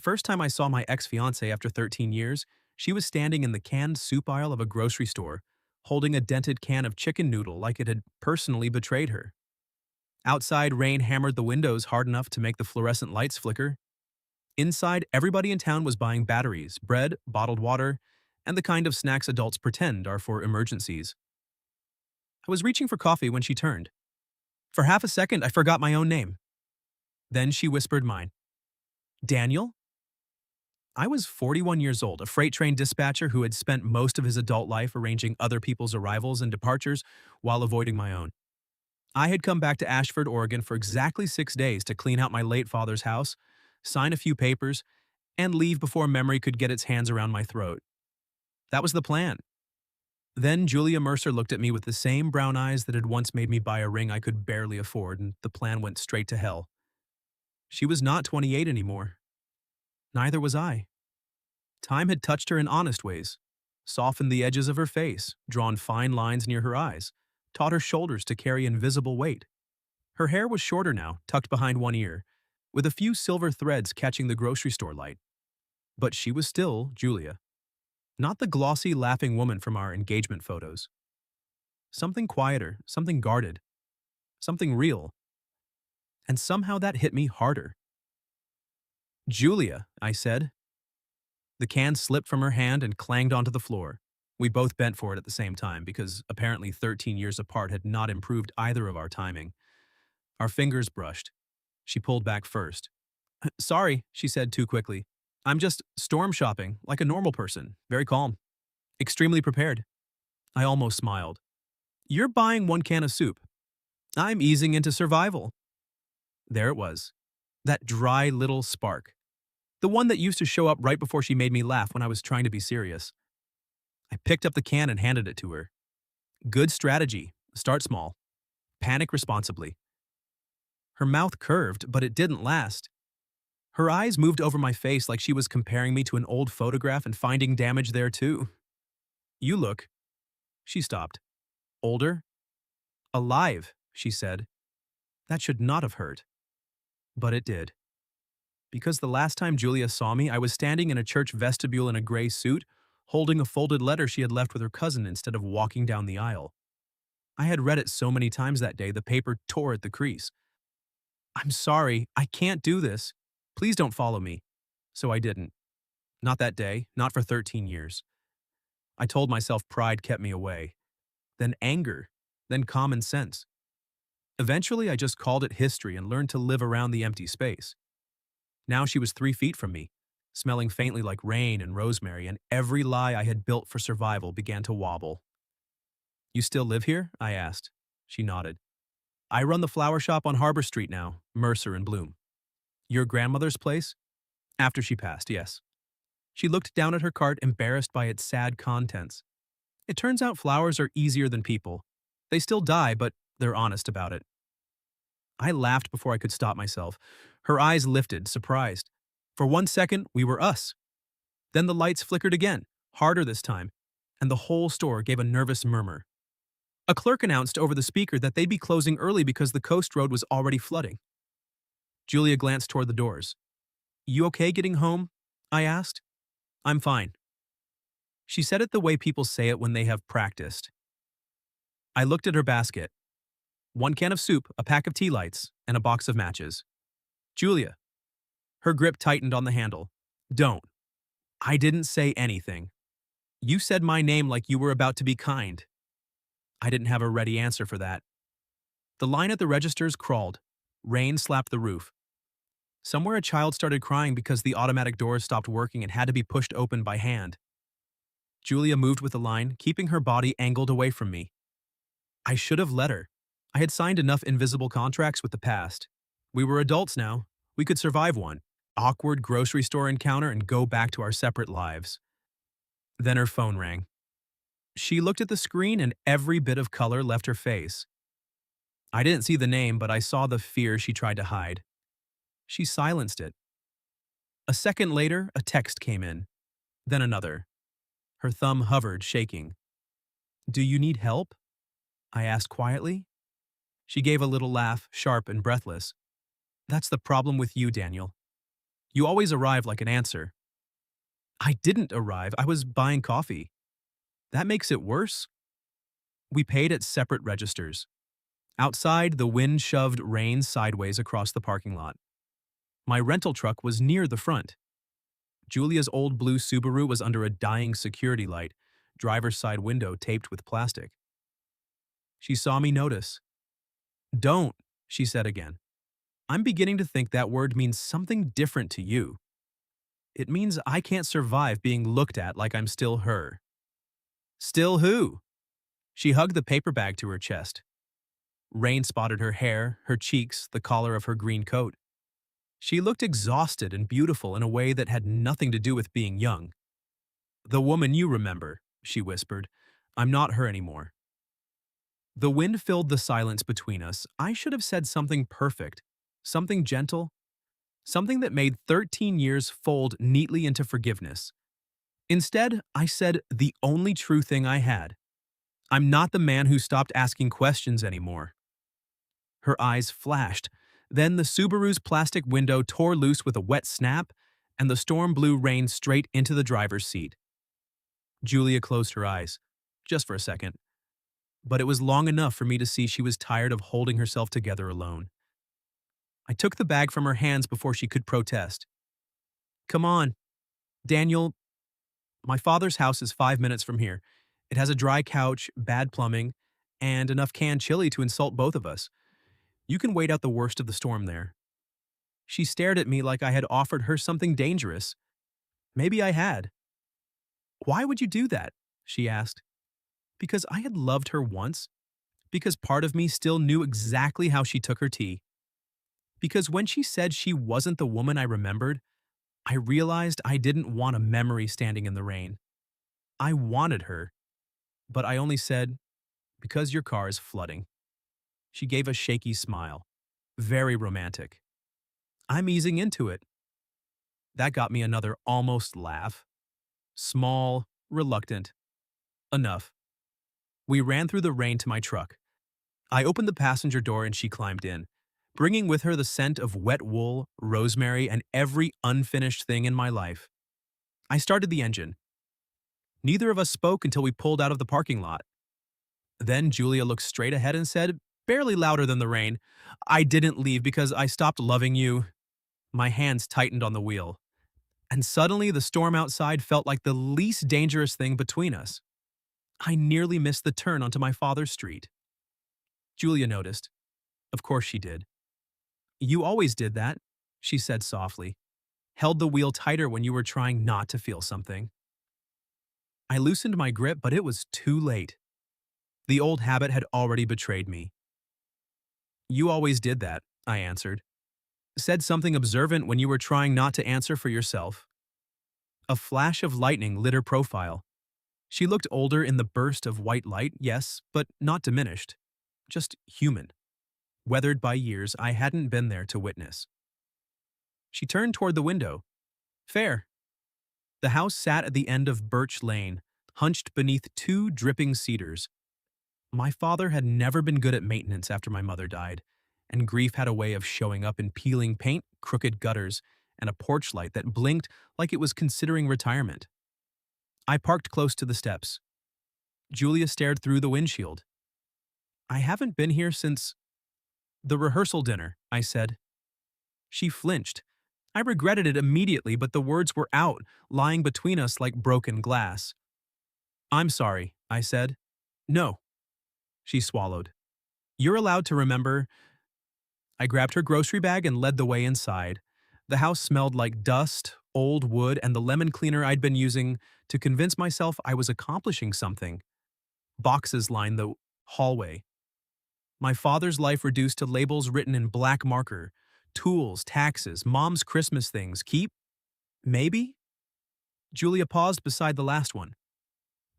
first time I saw my ex-fiancée after 13 years, she was standing in the canned soup aisle of a grocery store, holding a dented can of chicken noodle like it had personally betrayed her. Outside, rain hammered the windows hard enough to make the fluorescent lights flicker. Inside, everybody in town was buying batteries, bread, bottled water, and the kind of snacks adults pretend are for emergencies. I was reaching for coffee when she turned. For half a second, I forgot my own name. Then she whispered mine. Daniel? I was 41 years old, a freight train dispatcher who had spent most of his adult life arranging other people's arrivals and departures while avoiding my own. I had come back to Ashford, Oregon for exactly 6 days to clean out my late father's house, sign a few papers, and leave before memory could get its hands around my throat. That was the plan. Then Julia Mercer looked at me with the same brown eyes that had once made me buy a ring I could barely afford, and the plan went straight to hell. She was not 28 anymore. Neither was I. Time had touched her in honest ways, softened the edges of her face, drawn fine lines near her eyes, taught her shoulders to carry invisible weight. Her hair was shorter now, tucked behind one ear, with a few silver threads catching the grocery store light. But she was still Julia, not the glossy, laughing woman from our engagement photos. Something quieter, something guarded, something real. And somehow that hit me harder. Julia, I said. The can slipped from her hand and clanged onto the floor. We both bent for it at the same time because apparently 13 years apart had not improved either of our timing. Our fingers brushed. She pulled back first. Sorry, she said too quickly. I'm just storm shopping, like a normal person, very calm. Extremely prepared. I almost smiled. You're buying one can of soup. I'm easing into survival. There it was. That dry little spark. The one that used to show up right before she made me laugh when I was trying to be serious. I picked up the can and handed it to her. Good strategy. Start small. Panic responsibly. Her mouth curved, but it didn't last. Her eyes moved over my face like she was comparing me to an old photograph and finding damage there too. You look. She stopped. Older? Alive, she said. That should not have hurt. But it did. Because the last time Julia saw me, I was standing in a church vestibule in a gray suit, holding a folded letter she had left with her cousin instead of walking down the aisle. I had read it so many times that day, the paper tore at the crease. I'm sorry, I can't do this. Please don't follow me. So I didn't. Not that day, not for 13 years. I told myself pride kept me away. Then anger, then common sense. Eventually, I just called it history and learned to live around the empty space. Now she was 3 feet from me, smelling faintly like rain and rosemary, and every lie I had built for survival began to wobble. You still live here? I asked. She nodded. I run the flower shop on Harbor Street now, Mercer and Bloom. Your grandmother's place? After she passed, yes. She looked down at her cart, embarrassed by its sad contents. It turns out flowers are easier than people. They still die, but they're honest about it. I laughed before I could stop myself. Her eyes lifted, surprised. For 1 second, we were us. Then the lights flickered again, harder this time, and the whole store gave a nervous murmur. A clerk announced over the speaker that they'd be closing early because the coast road was already flooding. Julia glanced toward the doors. You okay getting home? I asked. I'm fine. She said it the way people say it when they have practiced. I looked at her basket. 1 can of soup, a pack of tea lights, and a box of matches. Julia. Her grip tightened on the handle. Don't. I didn't say anything. You said my name like you were about to be kind. I didn't have a ready answer for that. The line at the registers crawled. Rain slapped the roof. Somewhere a child started crying because the automatic doors stopped working and had to be pushed open by hand. Julia moved with the line, keeping her body angled away from me. I should have let her. I had signed enough invisible contracts with the past. We were adults now. We could survive one awkward grocery store encounter and go back to our separate lives. Then her phone rang. She looked at the screen and every bit of color left her face. I didn't see the name, but I saw the fear she tried to hide. She silenced it. A second later, a text came in. Then another. Her thumb hovered, shaking. Do you need help? I asked quietly. She gave a little laugh, sharp and breathless. That's the problem with you, Daniel. You always arrive like an answer. I didn't arrive, I was buying coffee. That makes it worse. We paid at separate registers. Outside, the wind shoved rain sideways across the parking lot. My rental truck was near the front. Julia's old blue Subaru was under a dying security light, driver's side window taped with plastic. She saw me notice. Don't, she said again. I'm beginning to think that word means something different to you. It means I can't survive being looked at like I'm still her. Still who? She hugged the paper bag to her chest. Rain spotted her hair, her cheeks, the collar of her green coat. She looked exhausted and beautiful in a way that had nothing to do with being young. The woman you remember, she whispered. I'm not her anymore. The wind filled the silence between us. I should have said something perfect, something gentle, something that made 13 years fold neatly into forgiveness. Instead, I said the only true thing I had. I'm not the man who stopped asking questions anymore. Her eyes flashed. Then the Subaru's plastic window tore loose with a wet snap, and the storm blew rain straight into the driver's seat. Julia closed her eyes, just for a second. But it was long enough for me to see she was tired of holding herself together alone. I took the bag from her hands before she could protest. Come on, Daniel. My father's house is 5 minutes from here. It has a dry couch, bad plumbing, and enough canned chili to insult both of us. You can wait out the worst of the storm there. She stared at me like I had offered her something dangerous. Maybe I had. Why would you do that? She asked. Because I had loved her once. Because part of me still knew exactly how she took her tea. Because when she said she wasn't the woman I remembered, I realized I didn't want a memory standing in the rain. I wanted her, but I only said, because your car is flooding. She gave a shaky smile. Very romantic. I'm easing into it. That got me another almost laugh. Small, reluctant. Enough. We ran through the rain to my truck. I opened the passenger door and she climbed in, bringing with her the scent of wet wool, rosemary, and every unfinished thing in my life. I started the engine. Neither of us spoke until we pulled out of the parking lot. Then Julia looked straight ahead and said, barely louder than the rain, I didn't leave because I stopped loving you. My hands tightened on the wheel. And suddenly the storm outside felt like the least dangerous thing between us. I nearly missed the turn onto my father's street. Julia noticed. Of course she did. You always did that, she said softly. Held the wheel tighter when you were trying not to feel something. I loosened my grip, but it was too late. The old habit had already betrayed me. You always did that, I answered. Said something observant when you were trying not to answer for yourself. A flash of lightning lit her profile. She looked older in the burst of white light, yes, but not diminished. Just human. Weathered by years I hadn't been there to witness. She turned toward the window. Fair. The house sat at the end of Birch Lane, hunched beneath two dripping cedars. My father had never been good at maintenance after my mother died, and grief had a way of showing up in peeling paint, crooked gutters, and a porch light that blinked like it was considering retirement. I parked close to the steps. Julia stared through the windshield. I haven't been here since the rehearsal dinner, I said. She flinched. I regretted it immediately, but the words were out, lying between us like broken glass. I'm sorry, I said. No. She swallowed. You're allowed to remember. I grabbed her grocery bag and led the way inside. The house smelled like dust, old wood, and the lemon cleaner I'd been using to convince myself I was accomplishing something. Boxes lined the hallway. My father's life reduced to labels written in black marker. Tools, taxes, mom's Christmas things, keep? Maybe? Julia paused beside the last one.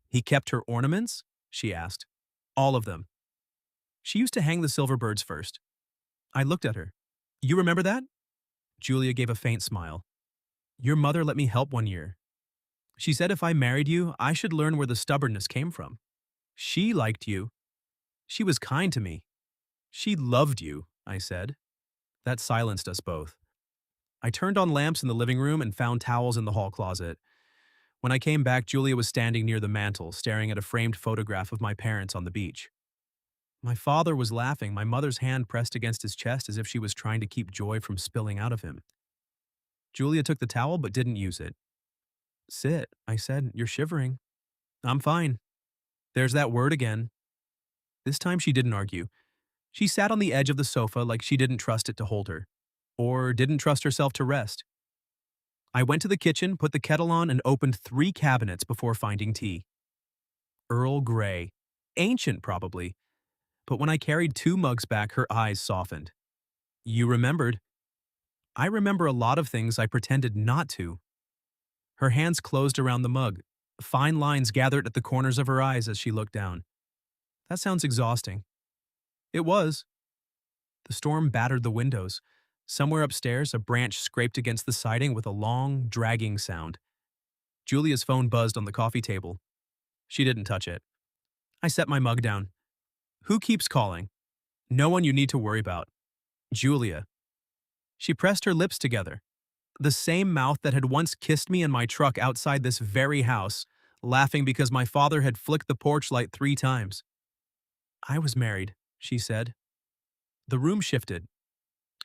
He kept her ornaments? She asked. All of them. She used to hang the silver birds first. I looked at her. You remember that? Julia gave a faint smile. Your mother let me help one year. She said if I married you, I should learn where the stubbornness came from. She liked you. She was kind to me. She loved you, I said. That silenced us both. I turned on lamps in the living room and found towels in the hall closet. When I came back, Julia was standing near the mantel, staring at a framed photograph of my parents on the beach. My father was laughing, my mother's hand pressed against his chest as if she was trying to keep joy from spilling out of him. Julia took the towel but didn't use it. Sit, I said. You're shivering. I'm fine. There's that word again. This time she didn't argue. She sat on the edge of the sofa like she didn't trust it to hold her, or didn't trust herself to rest. I went to the kitchen, put the kettle on, and opened 3 cabinets before finding tea. Earl Grey. Ancient, probably. But when I carried 2 mugs back, her eyes softened. You remembered. I remember a lot of things I pretended not to. Her hands closed around the mug. Fine lines gathered at the corners of her eyes as she looked down. That sounds exhausting. It was. The storm battered the windows. Somewhere upstairs, a branch scraped against the siding with a long, dragging sound. Julia's phone buzzed on the coffee table. She didn't touch it. I set my mug down. Who keeps calling? No one you need to worry about. Julia. She pressed her lips together. The same mouth that had once kissed me in my truck outside this very house, laughing because my father had flicked the porch light 3 times. I was married, she said. The room shifted.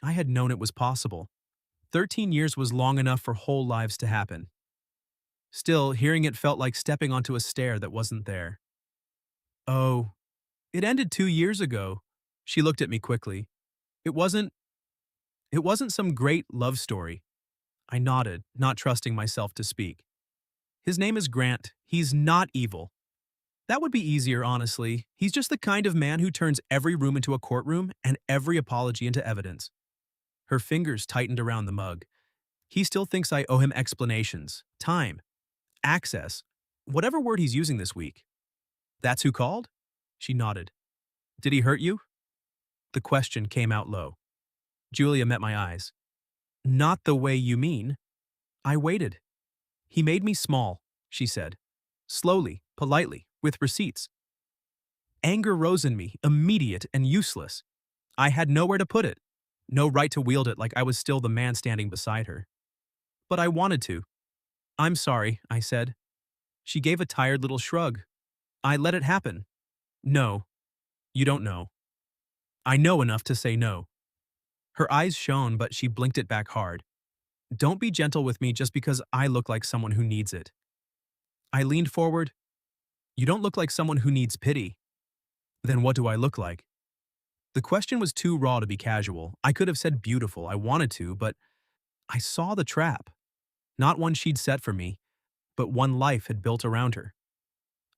I had known it was possible. 13 years was long enough for whole lives to happen. Still, hearing it felt like stepping onto a stair that wasn't there. Oh, it ended 2 years ago. She looked at me quickly. It wasn't some great love story. I nodded, not trusting myself to speak. His name is Grant. He's not evil. That would be easier, honestly. He's just the kind of man who turns every room into a courtroom and every apology into evidence. Her fingers tightened around the mug. He still thinks I owe him explanations, time, access, whatever word he's using this week. That's who called? She nodded. Did he hurt you? The question came out low. Julia met my eyes. Not the way you mean. I waited. He made me small, she said. Slowly, politely, with receipts. Anger rose in me, immediate and useless. I had nowhere to put it. No right to wield it like I was still the man standing beside her. But I wanted to. I'm sorry, I said. She gave a tired little shrug. I let it happen. No. You don't know. I know enough to say no. Her eyes shone, but she blinked it back hard. Don't be gentle with me just because I look like someone who needs it. I leaned forward. You don't look like someone who needs pity. Then what do I look like? The question was too raw to be casual. I could have said beautiful, I wanted to, but I saw the trap. Not one she'd set for me, but one life had built around her.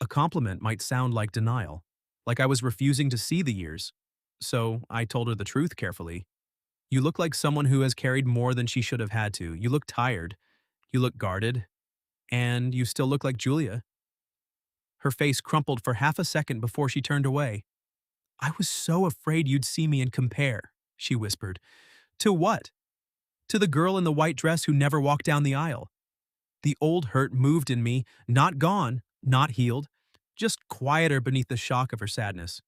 A compliment might sound like denial, like I was refusing to see the years. So I told her the truth carefully. You look like someone who has carried more than she should have had to. You look tired. You look guarded. And you still look like Julia. Her face crumpled for half a second before she turned away. I was so afraid you'd see me and compare, she whispered. To what? To the girl in the white dress who never walked down the aisle. The old hurt moved in me, not gone, not healed, just quieter beneath the shock of her sadness.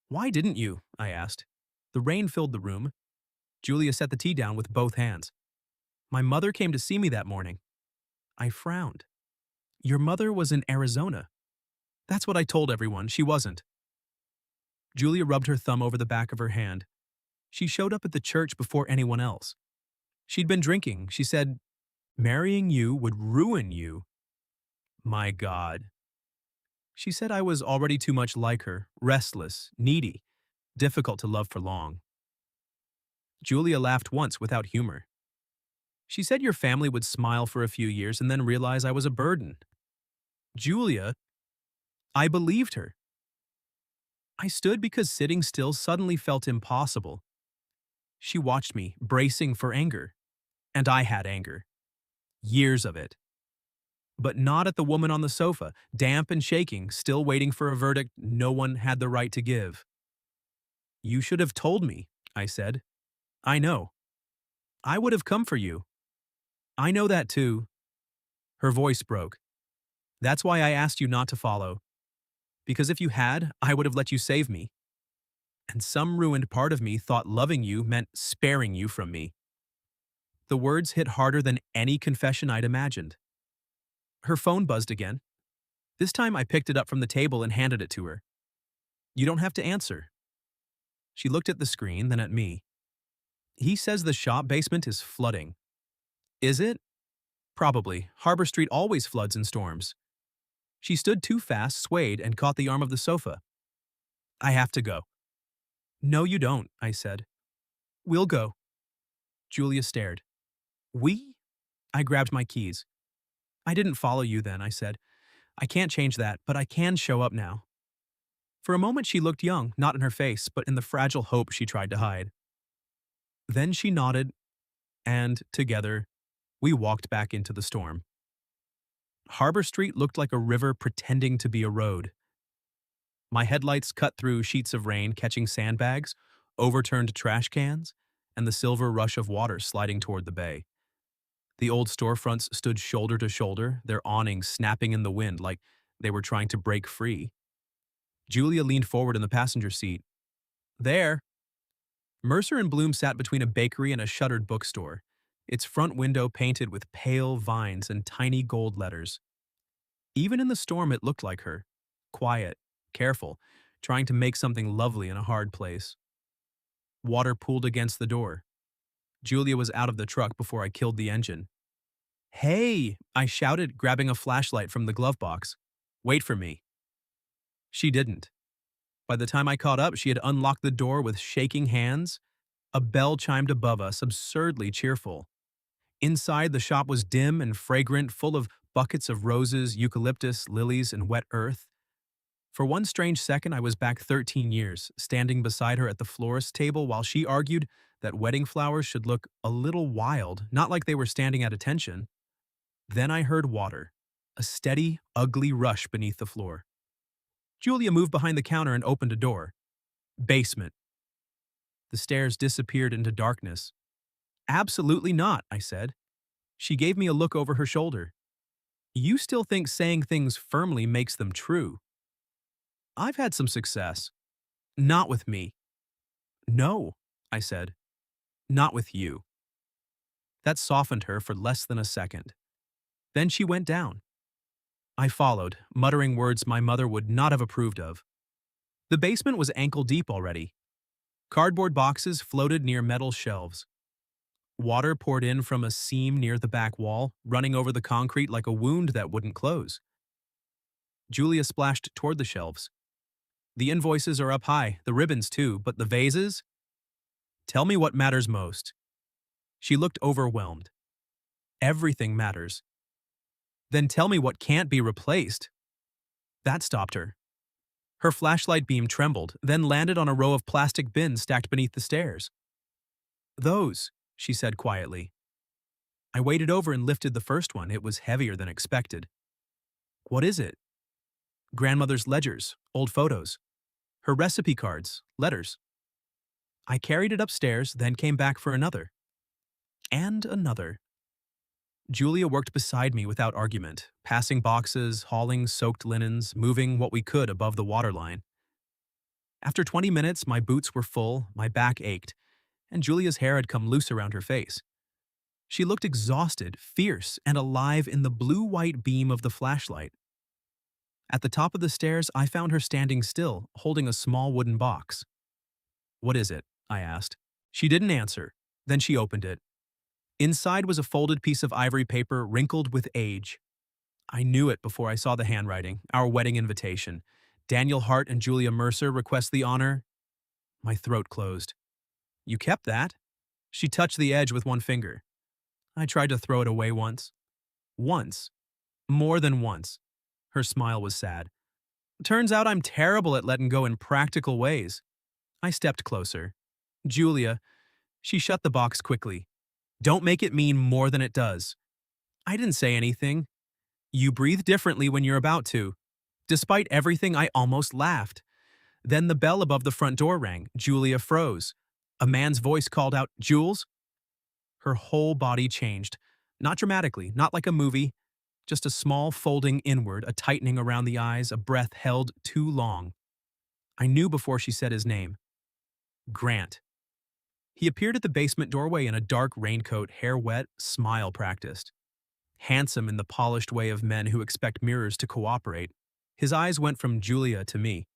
Why didn't you? I asked. The rain filled the room. Julia set the tea down with both hands. My mother came to see me that morning. I frowned. Your mother was in Arizona. That's what I told everyone. She wasn't. Julia rubbed her thumb over the back of her hand. She showed up at the church before anyone else. She'd been drinking. She said, marrying you would ruin you. My God. She said I was already too much like her, restless, needy, difficult to love for long. Julia laughed once without humor. She said your family would smile for a few years and then realize I was a burden. Julia, I believed her. I stood because sitting still suddenly felt impossible. She watched me, bracing for anger. And I had anger. Years of it. But not at the woman on the sofa, damp and shaking, still waiting for a verdict no one had the right to give. You should have told me, I said. I know. I would have come for you. I know that too. Her voice broke. That's why I asked you not to follow. Because if you had, I would have let you save me. And some ruined part of me thought loving you meant sparing you from me. The words hit harder than any confession I'd imagined. Her phone buzzed again. This time I picked it up from the table and handed it to her. You don't have to answer. She looked at the screen, then at me. He says the shop basement is flooding. Is it? Probably. Harbor Street always floods in storms. She stood too fast, swayed, and caught the arm of the sofa. I have to go. No, you don't, I said. We'll go. Julia stared. We? I grabbed my keys. I didn't follow you then, I said. I can't change that, but I can show up now. For a moment she looked young, not in her face, but in the fragile hope she tried to hide. Then she nodded, and, together, we walked back into the storm. Harbor Street looked like a river pretending to be a road. My headlights cut through sheets of rain catching sandbags, overturned trash cans, and the silver rush of water sliding toward the bay. The old storefronts stood shoulder to shoulder, their awnings snapping in the wind like they were trying to break free. Julia leaned forward in the passenger seat. There! Mercer and Bloom sat between a bakery and a shuttered bookstore, its front window painted with pale vines and tiny gold letters. Even in the storm it looked like her, quiet, careful, trying to make something lovely in a hard place. Water pooled against the door. Julia was out of the truck before I killed the engine. Hey! I shouted, grabbing a flashlight from the glove box. Wait for me. She didn't. By the time I caught up, she had unlocked the door with shaking hands. A bell chimed above us, absurdly cheerful. Inside, the shop was dim and fragrant, full of buckets of roses, eucalyptus, lilies, and wet earth. For one strange second, I was back 13 years, standing beside her at the florist's table while she argued that wedding flowers should look a little wild, not like they were standing at attention. Then I heard water, a steady, ugly rush beneath the floor. Julia moved behind the counter and opened a door. Basement. The stairs disappeared into darkness. Absolutely not, I said. She gave me a look over her shoulder. You still think saying things firmly makes them true. I've had some success. Not with me. No, I said. Not with you. That softened her for less than a second. Then she went down. I followed, muttering words my mother would not have approved of. The basement was ankle-deep already. Cardboard boxes floated near metal shelves. Water poured in from a seam near the back wall, running over the concrete like a wound that wouldn't close. Julia splashed toward the shelves. The invoices are up high, the ribbons too, but the vases? Tell me what matters most. She looked overwhelmed. Everything matters. Then tell me what can't be replaced. That stopped her. Her flashlight beam trembled, then landed on a row of plastic bins stacked beneath the stairs. Those, she said quietly. I waded over and lifted the first one. It was heavier than expected. What is it? Grandmother's ledgers, old photos. Her recipe cards, letters. I carried it upstairs, then came back for another. And another. Julia worked beside me without argument, passing boxes, hauling soaked linens, moving what we could above the waterline. After 20 minutes, my boots were full, my back ached, and Julia's hair had come loose around her face. She looked exhausted, fierce, and alive in the blue-white beam of the flashlight. At the top of the stairs, I found her standing still, holding a small wooden box. What is it? I asked. She didn't answer. Then she opened it. Inside was a folded piece of ivory paper wrinkled with age. I knew it before I saw the handwriting, our wedding invitation. Daniel Hart and Julia Mercer request the honor. My throat closed. You kept that? She touched the edge with one finger. I tried to throw it away once. Once. More than once. Her smile was sad. Turns out I'm terrible at letting go in practical ways. I stepped closer. Julia. She shut the box quickly. Don't make it mean more than it does. I didn't say anything. You breathe differently when you're about to. Despite everything, I almost laughed. Then the bell above the front door rang. Julia froze. A man's voice called out, Jules? Her whole body changed. Not dramatically, not like a movie. Just a small folding inward, a tightening around the eyes, a breath held too long. I knew before she said his name. Grant. He appeared at the basement doorway in a dark raincoat, hair wet, smile practiced. Handsome in the polished way of men who expect mirrors to cooperate. His eyes went from Julia to me.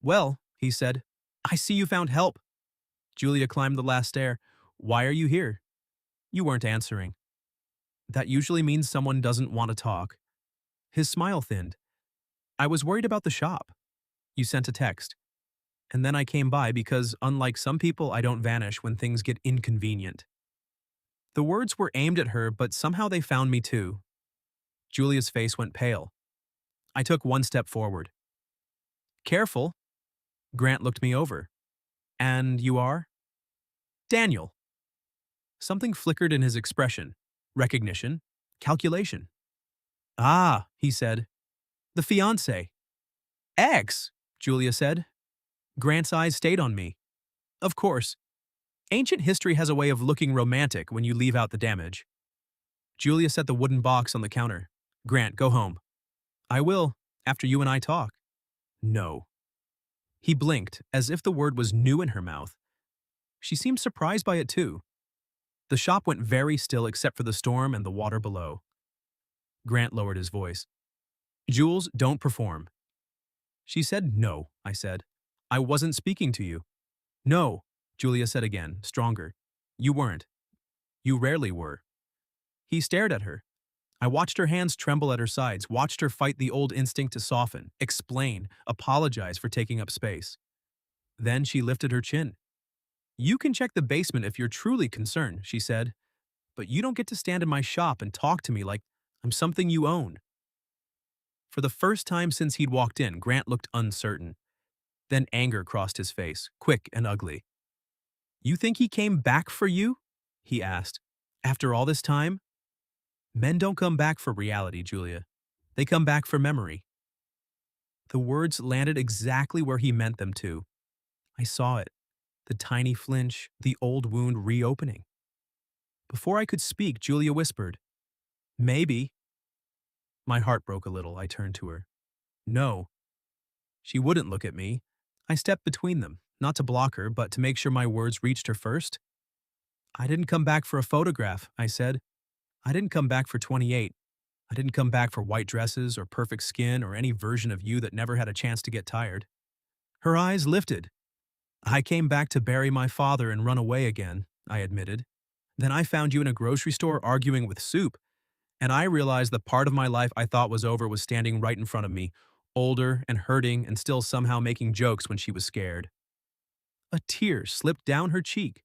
"Well," he said, "I see you found help." Julia climbed the last stair. "Why are you here?" You weren't answering. That usually means someone doesn't want to talk. His smile thinned. "I was worried about the shop. You sent a text. And then I came by because, unlike some people, I don't vanish when things get inconvenient." The words were aimed at her, but somehow they found me too. Julia's face went pale. I took one step forward. "Careful." Grant looked me over. "And you are?" "Daniel." Something flickered in his expression. Recognition. Calculation. "Ah," he said. "The fiancé." "Ex," Julia said. Grant's eyes stayed on me. "Of course. Ancient history has a way of looking romantic when you leave out the damage." Julia set the wooden box on the counter. "Grant, go home." "I will, after you and I talk." "No." He blinked, as if the word was new in her mouth. She seemed surprised by it too. The shop went very still except for the storm and the water below. Grant lowered his voice. "Jules, don't perform." She said no, I said. "I wasn't speaking to you." "No," Julia said again, stronger. "You weren't. You rarely were." He stared at her. I watched her hands tremble at her sides, watched her fight the old instinct to soften, explain, apologize for taking up space. Then she lifted her chin. "You can check the basement if you're truly concerned," she said, "but you don't get to stand in my shop and talk to me like I'm something you own." For the first time since he'd walked in, Grant looked uncertain. Then anger crossed his face, quick and ugly. "You think he came back for you?" he asked. "After all this time?" "Men don't come back for reality, Julia. They come back for memory." The words landed exactly where he meant them to. I saw it, the tiny flinch, the old wound reopening. Before I could speak, Julia whispered, "Maybe." My heart broke a little. I turned to her. "No." She wouldn't look at me. I stepped between them, not to block her, but to make sure my words reached her first. "I didn't come back for a photograph," I said. "I didn't come back for 28. I didn't come back for white dresses or perfect skin or any version of you that never had a chance to get tired." Her eyes lifted. "I came back to bury my father and run away again," I admitted. "Then I found you in a grocery store arguing with soup, and I realized the part of my life I thought was over was standing right in front of me, older and hurting and still somehow making jokes when she was scared." A tear slipped down her cheek.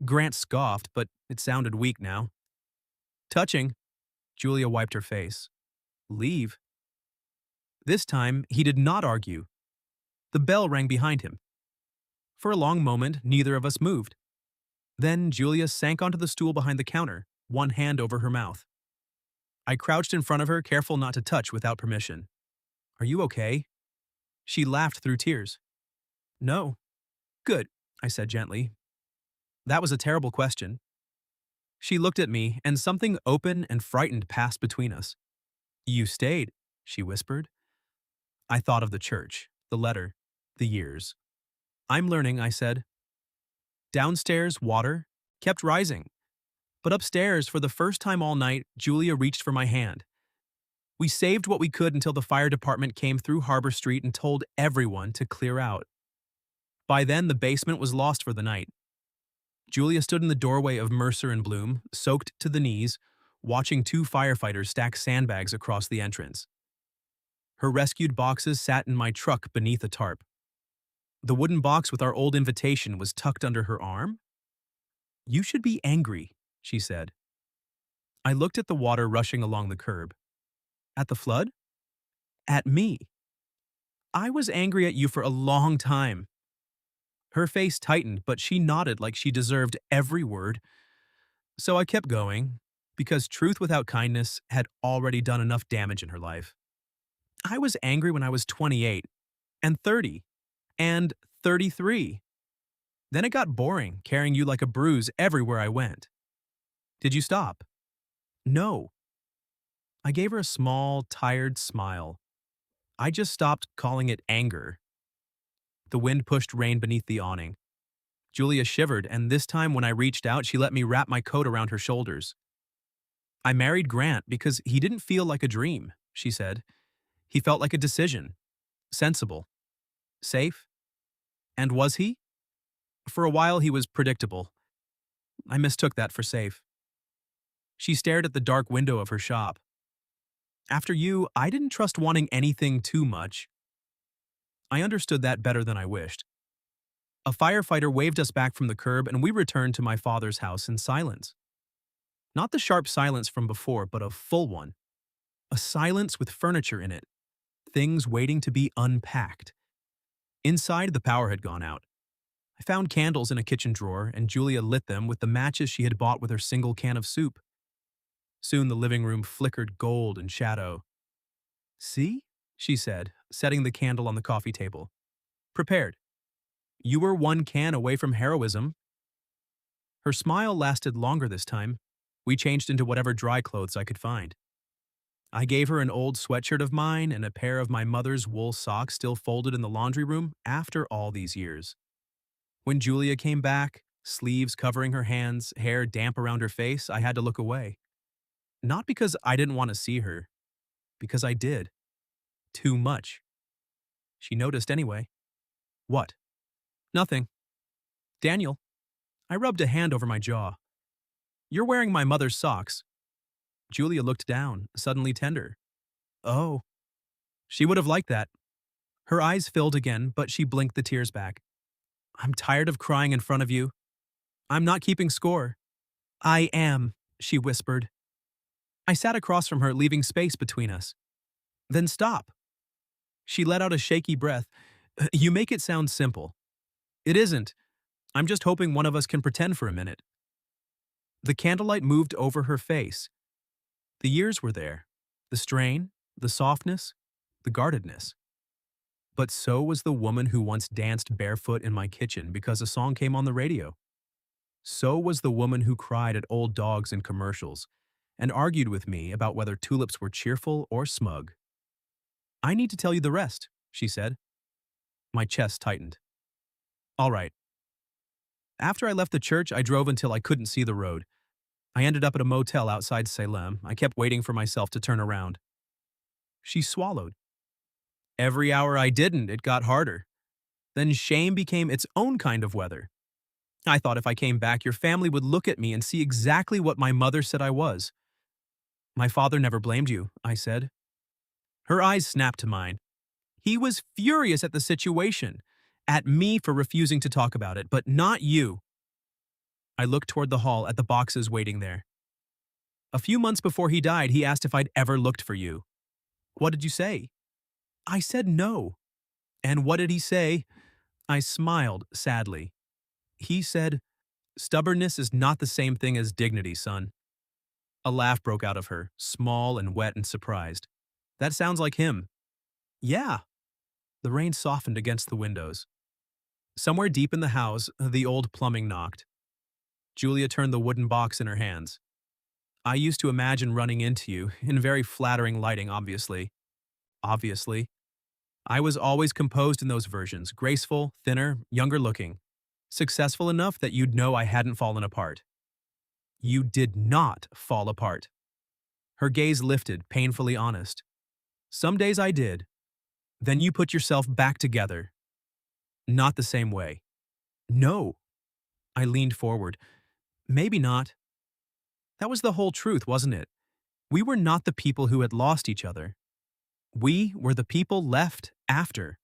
Grant scoffed, but it sounded weak now. "Touching." Julia wiped her face. "Leave." This time, he did not argue. The bell rang behind him. For a long moment, neither of us moved. Then Julia sank onto the stool behind the counter, one hand over her mouth. I crouched in front of her, careful not to touch without permission. "Are you okay?" She laughed through tears. "No." "Good," I said gently. "That was a terrible question." She looked at me, and something open and frightened passed between us. "You stayed," she whispered. I thought of the church, the letter, the years. "I'm learning," I said. Downstairs, water kept rising. But upstairs, for the first time all night, Julia reached for my hand. We saved what we could until the fire department came through Harbor Street and told everyone to clear out. By then, the basement was lost for the night. Julia stood in the doorway of Mercer and Bloom, soaked to the knees, watching two firefighters stack sandbags across the entrance. Her rescued boxes sat in my truck beneath a tarp. The wooden box with our old invitation was tucked under her arm. "You should be angry," she said. I looked at the water rushing along the curb. "At the flood?" "At me." "I was angry at you for a long time." Her face tightened, but she nodded like she deserved every word. So I kept going, because truth without kindness had already done enough damage in her life. "I was angry when I was 28, and 30, and 33. Then it got boring, carrying you like a bruise everywhere I went." "Did you stop?" "No." I gave her a small, tired smile. "I just stopped calling it anger." The wind pushed rain beneath the awning. Julia shivered, and this time when I reached out, she let me wrap my coat around her shoulders. I married Grant because he didn't feel like a dream, she said. He felt like a decision. Sensible. Safe. And was he? For a while, he was predictable. I mistook that for safe. She stared at the dark window of her shop. After you, I didn't trust wanting anything too much. I understood that better than I wished. A firefighter waved us back from the curb, and we returned to my father's house in silence. Not the sharp silence from before, but a full one. A silence with furniture in it, things waiting to be unpacked. Inside, the power had gone out. I found candles in a kitchen drawer, and Julia lit them with the matches she had bought with her single can of soup. Soon the living room flickered gold and shadow. See? She said, setting the candle on the coffee table. Prepared. You were one can away from heroism. Her smile lasted longer this time. We changed into whatever dry clothes I could find. I gave her an old sweatshirt of mine and a pair of my mother's wool socks still folded in the laundry room after all these years. When Julia came back, sleeves covering her hands, hair damp around her face, I had to look away. Not because I didn't want to see her, because I did. Too much. She noticed anyway. What? Nothing. Daniel. I rubbed a hand over my jaw. You're wearing my mother's socks. Julia looked down, suddenly tender. Oh. She would have liked that. Her eyes filled again, but she blinked the tears back. I'm tired of crying in front of you. I'm not keeping score. I am, she whispered. I sat across from her, leaving space between us. Then stop. She let out a shaky breath. You make it sound simple. It isn't. I'm just hoping one of us can pretend for a minute. The candlelight moved over her face. The years were there. The strain, the softness, the guardedness. But so was the woman who once danced barefoot in my kitchen because a song came on the radio. So was the woman who cried at old dogs in commercials and argued with me about whether tulips were cheerful or smug. I need to tell you the rest, she said. My chest tightened. All right. After I left the church, I drove until I couldn't see the road. I ended up at a motel outside Salem. I kept waiting for myself to turn around. She swallowed. Every hour I didn't, it got harder. Then shame became its own kind of weather. I thought if I came back, your family would look at me and see exactly what my mother said I was. My father never blamed you, I said. Her eyes snapped to mine. He was furious at the situation, at me for refusing to talk about it, but not you. I looked toward the hall at the boxes waiting there. A few months before he died, he asked if I'd ever looked for you. What did you say? I said no. And what did he say? I smiled sadly. He said, stubbornness is not the same thing as dignity, son. A laugh broke out of her, small and wet and surprised. That sounds like him. Yeah. The rain softened against the windows. Somewhere deep in the house, the old plumbing knocked. Julia turned the wooden box in her hands. I used to imagine running into you, in very flattering lighting, obviously. Obviously. I was always composed in those versions, graceful, thinner, younger looking. Successful enough that you'd know I hadn't fallen apart. You did not fall apart. Her gaze lifted, painfully honest. Some days I did. Then you put yourself back together. Not the same way. No. I leaned forward. Maybe not. That was the whole truth, wasn't it? We were not the people who had lost each other. We were the people left after.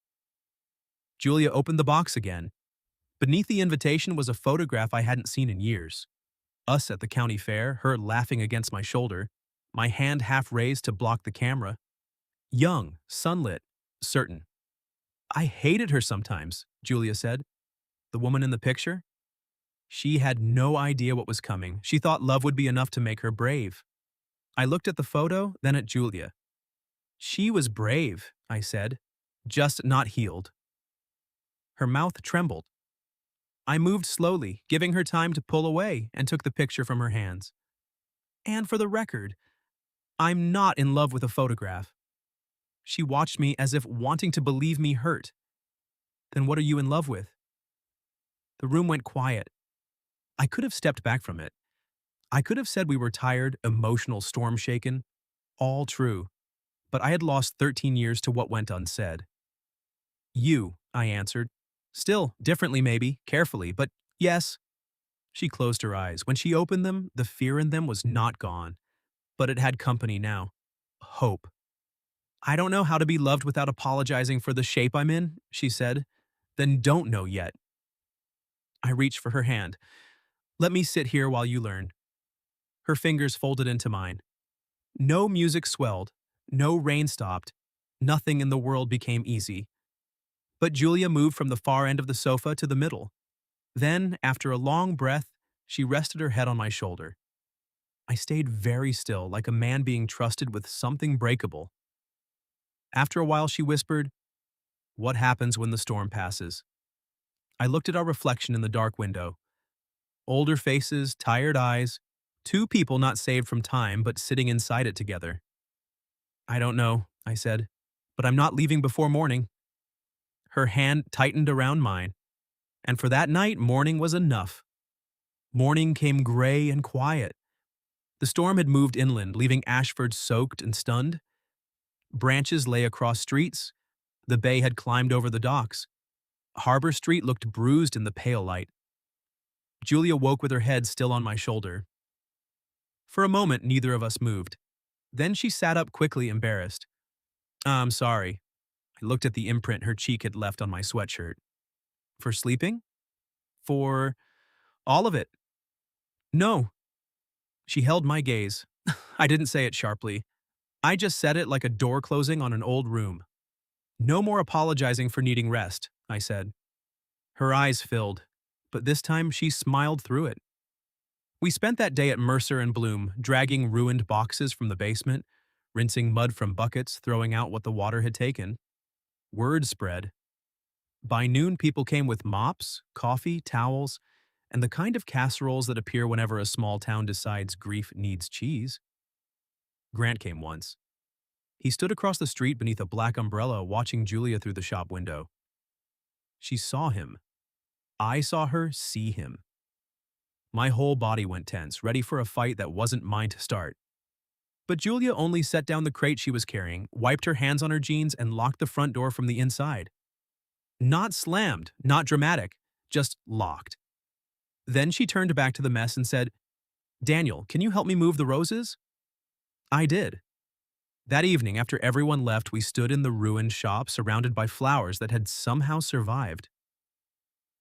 Julia opened the box again. Beneath the invitation was a photograph I hadn't seen in years. Us at the county fair, her laughing against my shoulder, my hand half raised to block the camera. Young, sunlit, certain. I hated her sometimes, Julia said. The woman in the picture? She had no idea what was coming. She thought love would be enough to make her brave. I looked at the photo, then at Julia. She was brave, I said, just not healed. Her mouth trembled. I moved slowly, giving her time to pull away, and took the picture from her hands. And for the record, I'm not in love with a photograph. She watched me as if wanting to believe me hurt. Then what are you in love with? The room went quiet. I could have stepped back from it. I could have said we were tired, emotional, storm shaken. All true. But I had lost 13 years to what went unsaid. You, I answered. Still, differently maybe, carefully, but yes. She closed her eyes. When she opened them, the fear in them was not gone, but it had company now. Hope. I don't know how to be loved without apologizing for the shape I'm in, she said. Then don't know yet. I reached for her hand. Let me sit here while you learn. Her fingers folded into mine. No music swelled. No rain stopped. Nothing in the world became easy. But Julia moved from the far end of the sofa to the middle. Then, after a long breath, she rested her head on my shoulder. I stayed very still, like a man being trusted with something breakable. After a while, she whispered, "What happens when the storm passes?" I looked at our reflection in the dark window. Older faces, tired eyes, two people not saved from time but sitting inside it together. I don't know, I said, but I'm not leaving before morning. Her hand tightened around mine, and for that night, morning was enough. Morning came gray and quiet. The storm had moved inland, leaving Ashford soaked and stunned. Branches lay across streets. The bay had climbed over the docks. Harbor Street looked bruised in the pale light. Julia woke with her head still on my shoulder. For a moment, neither of us moved. Then she sat up quickly, embarrassed. I'm sorry. I looked at the imprint her cheek had left on my sweatshirt. For sleeping? For all of it? No. She held my gaze. I didn't say it sharply. I just said it like a door closing on an old room. No more apologizing for needing rest, I said. Her eyes filled, but this time she smiled through it. We spent that day at Mercer and Bloom, dragging ruined boxes from the basement, rinsing mud from buckets, throwing out what the water had taken. Word spread. By noon, people came with mops, coffee, towels, and the kind of casseroles that appear whenever a small town decides grief needs cheese. Grant came once. He stood across the street beneath a black umbrella watching Julia through the shop window. She saw him. I saw her see him. My whole body went tense, ready for a fight that wasn't mine to start. But Julia only set down the crate she was carrying, wiped her hands on her jeans, and locked the front door from the inside. Not slammed, not dramatic, just locked. Then she turned back to the mess and said, "Daniel, can you help me move the roses?" I did. That evening, after everyone left, we stood in the ruined shop surrounded by flowers that had somehow survived.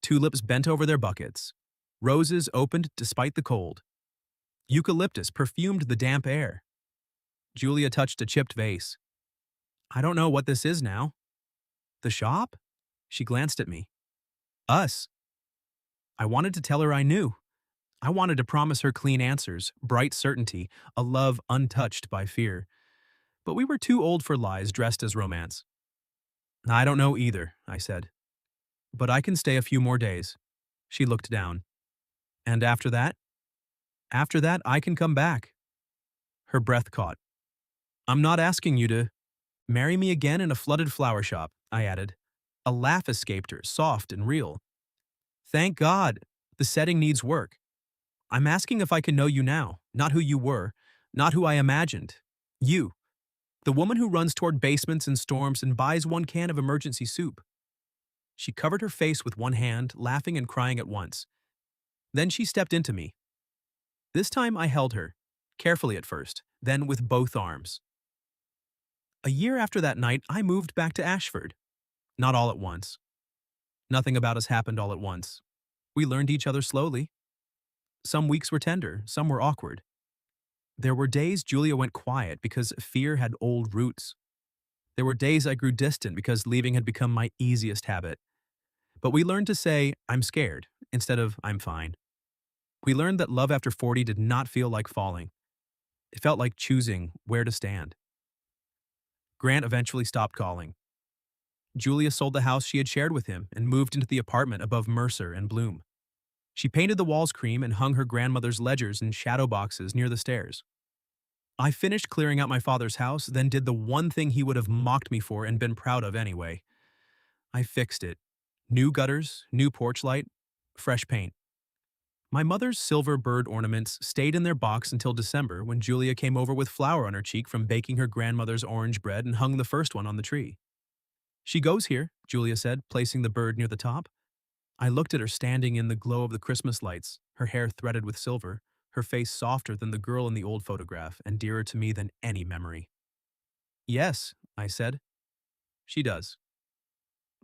Tulips bent over their buckets. Roses opened despite the cold. Eucalyptus perfumed the damp air. Julia touched a chipped vase. I don't know what this is now. The shop? She glanced at me. Us. I wanted to tell her I knew. I wanted to promise her clean answers, bright certainty, a love untouched by fear. But we were too old for lies dressed as romance. I don't know either, I said. But I can stay a few more days. She looked down. And after that? After that, I can come back. Her breath caught. I'm not asking you to marry me again in a flooded flower shop, I added. A laugh escaped her, soft and real. Thank God, the setting needs work. I'm asking if I can know you now, not who you were, not who I imagined. You, the woman who runs toward basements and storms and buys one can of emergency soup. She covered her face with one hand, laughing and crying at once. Then she stepped into me. This time I held her, carefully at first, then with both arms. A year after that night, I moved back to Ashford. Not all at once. Nothing about us happened all at once. We learned each other slowly. Some weeks were tender, some were awkward. There were days Julia went quiet because fear had old roots. There were days I grew distant because leaving had become my easiest habit. But we learned to say, I'm scared, instead of I'm fine. We learned that love after 40 did not feel like falling. It felt like choosing where to stand. Grant eventually stopped calling. Julia sold the house she had shared with him and moved into the apartment above Mercer and Bloom. She painted the walls cream and hung her grandmother's ledgers in shadow boxes near the stairs. I finished clearing out my father's house, then did the one thing he would have mocked me for and been proud of anyway. I fixed it. New gutters, new porch light. Fresh paint. My mother's silver bird ornaments stayed in their box until December when Julia came over with flour on her cheek from baking her grandmother's orange bread and hung the first one on the tree. She goes here, Julia said, placing the bird near the top. I looked at her standing in the glow of the Christmas lights, her hair threaded with silver, her face softer than the girl in the old photograph and dearer to me than any memory. Yes, I said. She does.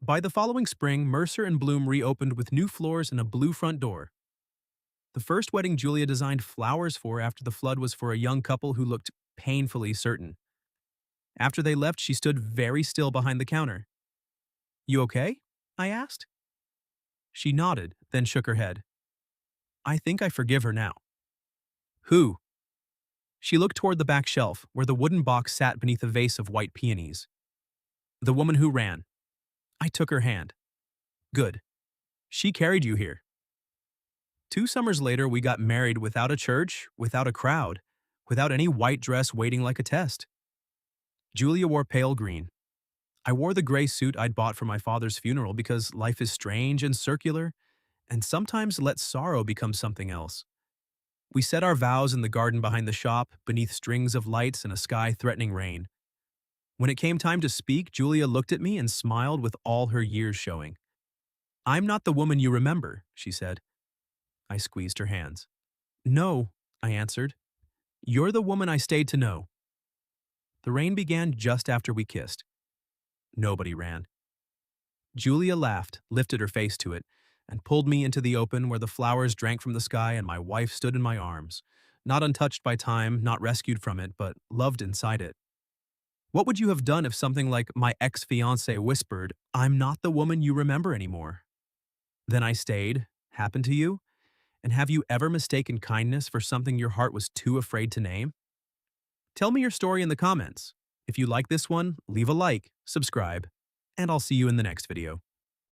By the following spring, Mercer and Bloom reopened with new floors and a blue front door. The first wedding Julia designed flowers for after the flood was for a young couple who looked painfully certain. After they left, she stood very still behind the counter. You okay? I asked. She nodded, then shook her head. I think I forgive her now. Who? She looked toward the back shelf, where the wooden box sat beneath a vase of white peonies. The woman who ran. I took her hand. Good. She carried you here. 2 summers later, we got married without a church, without a crowd, without any white dress waiting like a test. Julia wore pale green. I wore the gray suit I'd bought for my father's funeral because life is strange and circular, and sometimes lets sorrow become something else. We said our vows in the garden behind the shop, beneath strings of lights and a sky threatening rain. When it came time to speak, Julia looked at me and smiled with all her years showing. I'm not the woman you remember, she said. I squeezed her hands. No, I answered. You're the woman I stayed to know. The rain began just after we kissed. Nobody ran. Julia laughed, lifted her face to it, and pulled me into the open where the flowers drank from the sky and my wife stood in my arms, not untouched by time, not rescued from it, but loved inside it. What would you have done if something like my ex-fiancée whispered, I'm not the woman you remember anymore? Then I stayed. Happened to you? And have you ever mistaken kindness for something your heart was too afraid to name? Tell me your story in the comments. If you like this one, leave a like, subscribe, and I'll see you in the next video.